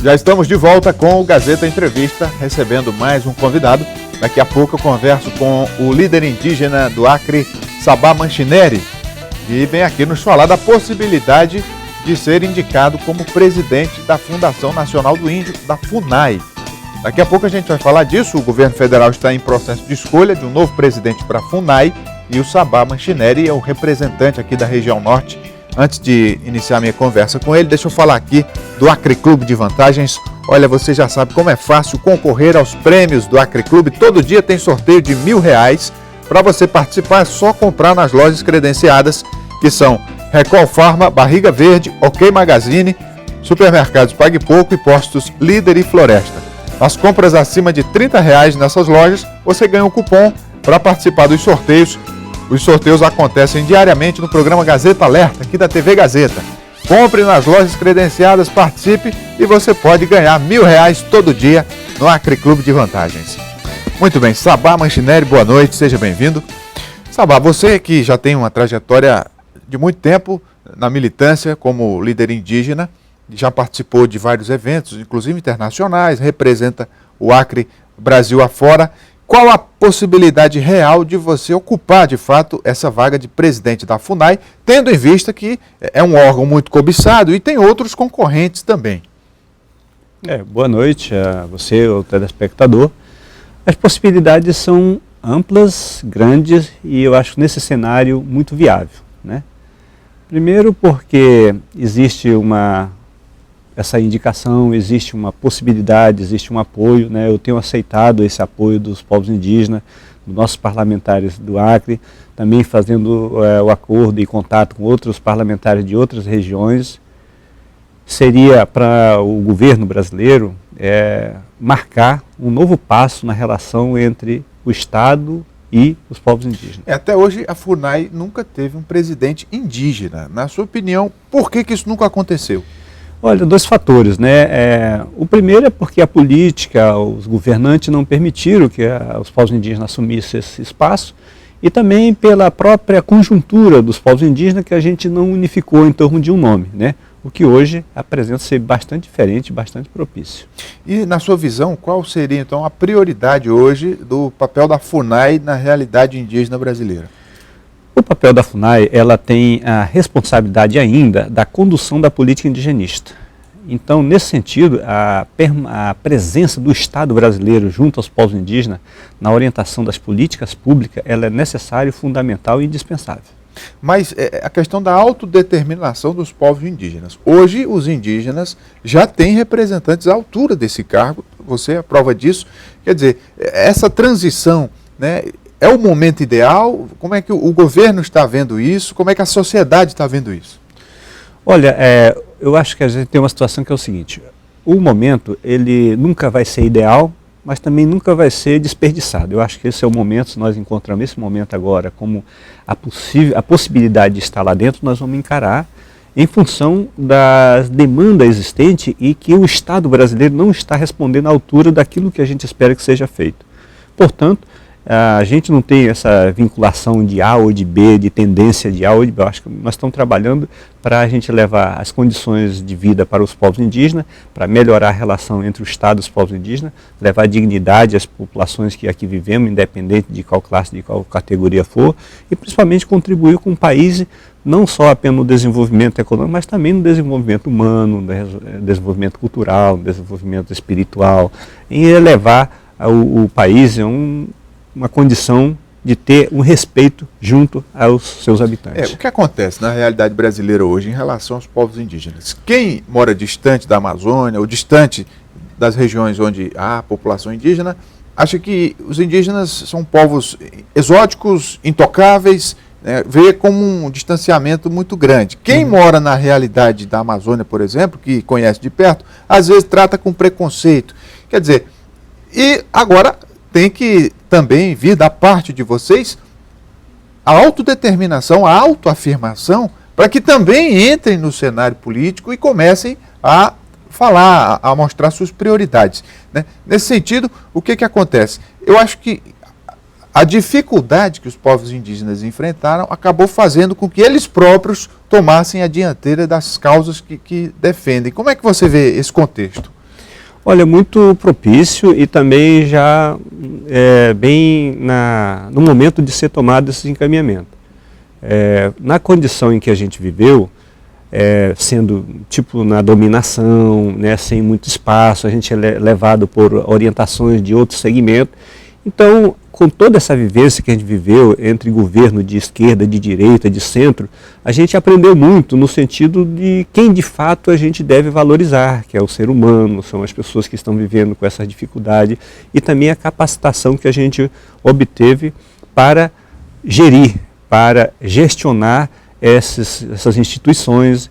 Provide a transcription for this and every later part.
Já estamos de volta com o Gazeta Entrevista, recebendo mais um convidado. Daqui a pouco eu converso com o líder indígena do Acre, Sabá Manchineri, que vem aqui nos falar da possibilidade de ser indicado como presidente da Fundação Nacional do Índio, da FUNAI. Daqui a pouco a gente vai falar disso. O governo federal está em processo de escolha de um novo presidente para a FUNAI e o Sabá Manchineri é o representante aqui da região norte. Antes de iniciar minha conversa com ele, deixa eu falar aqui do Acre Clube de Vantagens. Olha, você já sabe como é fácil concorrer aos prêmios do Acre Clube. Todo dia tem sorteio de R$1.000. Para você participar é só comprar nas lojas credenciadas, que são Recol Farma, Barriga Verde, OK Magazine, Supermercados Pague Pouco e Postos Líder e Floresta. Nas compras acima de R$30 nessas lojas, você ganha um cupom para participar dos sorteios. Os sorteios acontecem diariamente no programa Gazeta Alerta, aqui da TV Gazeta. Compre nas lojas credenciadas, participe e você pode ganhar R$1.000 todo dia no Acre Clube de Vantagens. Muito bem, Sabá Manchineri, boa noite, seja bem-vindo. Sabá, você que já tem uma trajetória de muito tempo na militância como líder indígena, já participou de vários eventos, inclusive internacionais, representa o Acre Brasil afora. Qual a possibilidade real de você ocupar, de fato, essa vaga de presidente da FUNAI, tendo em vista que é um órgão muito cobiçado e tem outros concorrentes também? Boa noite a você, o telespectador. As possibilidades são amplas, grandes e eu acho nesse cenário muito viável, né? Primeiro porque existe essa indicação, existe uma possibilidade, existe um apoio, né? Eu tenho aceitado esse apoio dos povos indígenas, dos nossos parlamentares do Acre, também fazendo o acordo e contato com outros parlamentares de outras regiões. Seria para o governo brasileiro marcar um novo passo na relação entre o Estado e os povos indígenas. Até hoje a FUNAI nunca teve um presidente indígena. Na sua opinião, por que isso nunca aconteceu? Olha, dois fatores, né? O primeiro é porque a política, os governantes não permitiram que os povos indígenas assumissem esse espaço e também pela própria conjuntura dos povos indígenas que a gente não unificou em torno de um nome, né? O que hoje apresenta ser bastante diferente, bastante propício. E na sua visão, qual seria então a prioridade hoje do papel da FUNAI na realidade indígena brasileira? O papel da FUNAI, ela tem a responsabilidade ainda da condução da política indigenista. Então, nesse sentido, a presença do Estado brasileiro junto aos povos indígenas na orientação das políticas públicas, ela é necessária, fundamental e indispensável. Mas a questão da autodeterminação dos povos indígenas. Hoje, os indígenas já têm representantes à altura desse cargo, você é a prova disso. Quer dizer, essa transição, né, é o momento ideal? Como é que o governo está vendo isso? Como é que a sociedade está vendo isso? Olha, eu acho que a gente tem uma situação que é o seguinte: o momento, ele nunca vai ser ideal, mas também nunca vai ser desperdiçado. Eu acho que esse é o momento, se nós encontramos esse momento agora como a possibilidade de estar lá dentro, nós vamos encarar em função das demandas existentes e que o Estado brasileiro não está respondendo à altura daquilo que a gente espera que seja feito. Portanto, a gente não tem essa vinculação de A ou de B, de tendência de A ou de B. Eu acho que nós estamos trabalhando para a gente levar as condições de vida para os povos indígenas, para melhorar a relação entre o Estado e os povos indígenas, levar dignidade às populações que aqui vivemos, independente de qual classe, de qual categoria for, e principalmente contribuir com o país, não só apenas no desenvolvimento econômico, mas também no desenvolvimento humano, no desenvolvimento cultural, no desenvolvimento espiritual, em elevar o país a uma condição de ter um respeito junto aos seus habitantes. O que acontece na realidade brasileira hoje em relação aos povos indígenas? Quem mora distante da Amazônia ou distante das regiões onde há população indígena, acha que os indígenas são povos exóticos, intocáveis, né, vê como um distanciamento muito grande. Quem mora na realidade da Amazônia, por exemplo, que conhece de perto, às vezes trata com preconceito. Quer dizer, e agora tem que também vir da parte de vocês a autodeterminação, a autoafirmação, para que também entrem no cenário político e comecem a falar, a mostrar suas prioridades, né? Nesse sentido, o que acontece? Eu acho que a dificuldade que os povos indígenas enfrentaram acabou fazendo com que eles próprios tomassem a dianteira das causas que defendem. Como é que você vê esse contexto? Olha, muito propício e também já bem no momento de ser tomado esse encaminhamento. Na condição em que a gente viveu, sendo tipo na dominação, né, sem muito espaço, a gente é levado por orientações de outro segmento. Então, com toda essa vivência que a gente viveu entre governo de esquerda, de direita, de centro, a gente aprendeu muito no sentido de quem de fato a gente deve valorizar, que é o ser humano, são as pessoas que estão vivendo com essa dificuldade, e também a capacitação que a gente obteve para gerir, para gestionar essas instituições,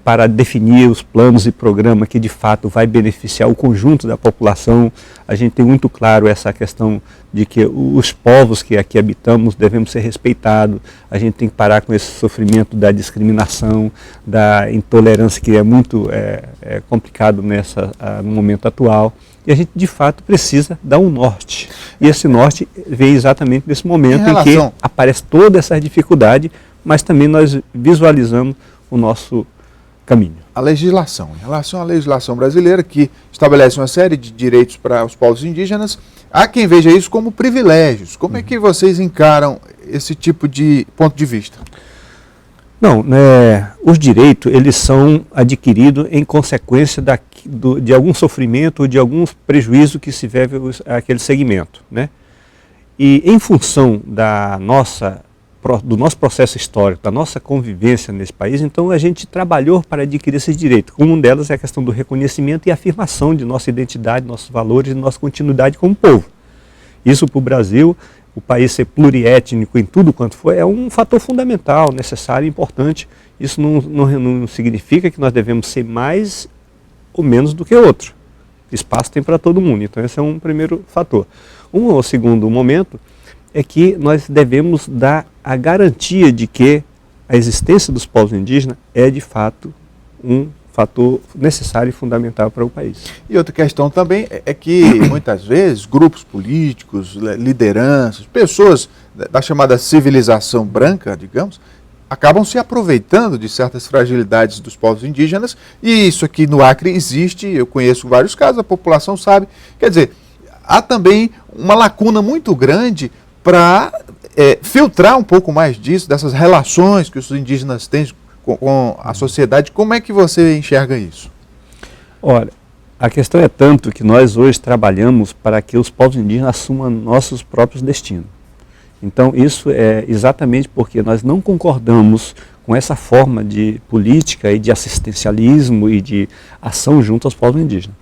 para definir os planos e programas que de fato vai beneficiar o conjunto da população. A gente tem muito claro essa questão de que os povos que aqui habitamos devemos ser respeitados, a gente tem que parar com esse sofrimento da discriminação, da intolerância, que é muito complicado no momento atual, e a gente de fato precisa dar um norte. E esse norte vem exatamente nesse momento em que aparece toda essa dificuldade, mas também nós visualizamos o nosso caminho. A legislação, em relação à legislação brasileira, que estabelece uma série de direitos para os povos indígenas, há quem veja isso como privilégios. Como é que vocês encaram esse tipo de ponto de vista? Não, os direitos, eles são adquiridos em consequência de algum sofrimento ou de algum prejuízo que se deve àquele segmento, né? E em função do nosso processo histórico, da nossa convivência nesse país, então a gente trabalhou para adquirir esses direitos. Uma delas é a questão do reconhecimento e afirmação de nossa identidade, nossos valores e nossa continuidade como povo. Isso para o Brasil, o país ser pluriétnico em tudo quanto for, é um fator fundamental, necessário e importante. Isso não significa que nós devemos ser mais ou menos do que outro. Espaço tem para todo mundo, então esse é um primeiro fator. Um segundo momento é que nós devemos dar a garantia de que a existência dos povos indígenas é de fato um fator necessário e fundamental para o país. E outra questão também é que muitas vezes grupos políticos, lideranças, pessoas da chamada civilização branca, digamos, acabam se aproveitando de certas fragilidades dos povos indígenas, e isso aqui no Acre existe, eu conheço vários casos, a população sabe. Quer dizer, há também uma lacuna muito grande para filtrar um pouco mais disso, dessas relações que os indígenas têm com a sociedade. Como é que você enxerga isso? Olha, a questão é tanto que nós hoje trabalhamos para que os povos indígenas assumam nossos próprios destinos. Então isso é exatamente porque nós não concordamos com essa forma de política e de assistencialismo e de ação junto aos povos indígenas.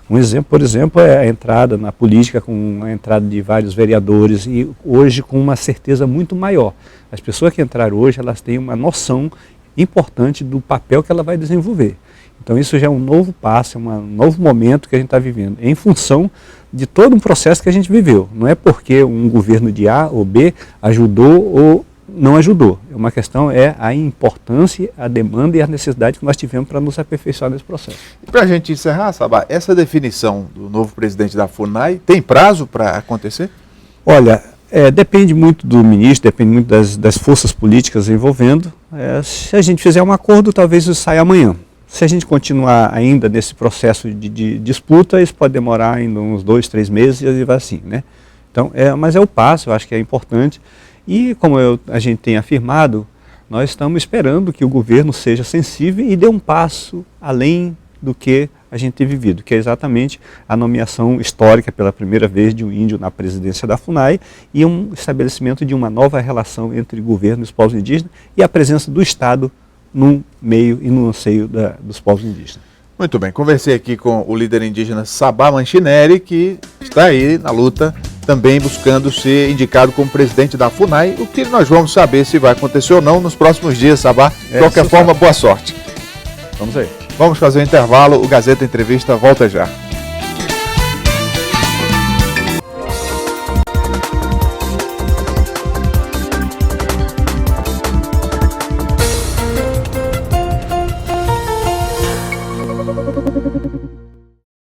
Um exemplo, por exemplo, é a entrada na política com a entrada de vários vereadores e hoje com uma certeza muito maior. As pessoas que entraram hoje, elas têm uma noção importante do papel que ela vai desenvolver. Então isso já é um novo passo, é um novo momento que a gente está vivendo, em função de todo um processo que a gente viveu. Não é porque um governo de A ou B ajudou ou não ajudou. Uma questão é a importância, a demanda e a necessidade que nós tivemos para nos aperfeiçoar nesse processo. E para a gente encerrar, Sabá, essa definição do novo presidente da FUNAI tem prazo para acontecer? Olha, depende muito do ministro, depende muito das forças políticas envolvendo. Se a gente fizer um acordo, talvez isso saia amanhã. Se a gente continuar ainda nesse processo de disputa, isso pode demorar ainda uns 2, 3 meses e vai assim, né? Então, mas é o passo, eu acho que é importante. E como a gente tem afirmado, nós estamos esperando que o governo seja sensível e dê um passo além do que a gente tem vivido, que é exatamente a nomeação histórica pela primeira vez de um índio na presidência da FUNAI e um estabelecimento de uma nova relação entre o governo e os povos indígenas e a presença do Estado no meio e no anseio dos povos indígenas. Muito bem, conversei aqui com o líder indígena Sabá Manchineri, que está aí na luta, também buscando ser indicado como presidente da FUNAI, o que nós vamos saber se vai acontecer ou não nos próximos dias, Sabá. De qualquer forma, boa sorte. Vamos aí. Vamos fazer um intervalo, o Gazeta Entrevista volta já.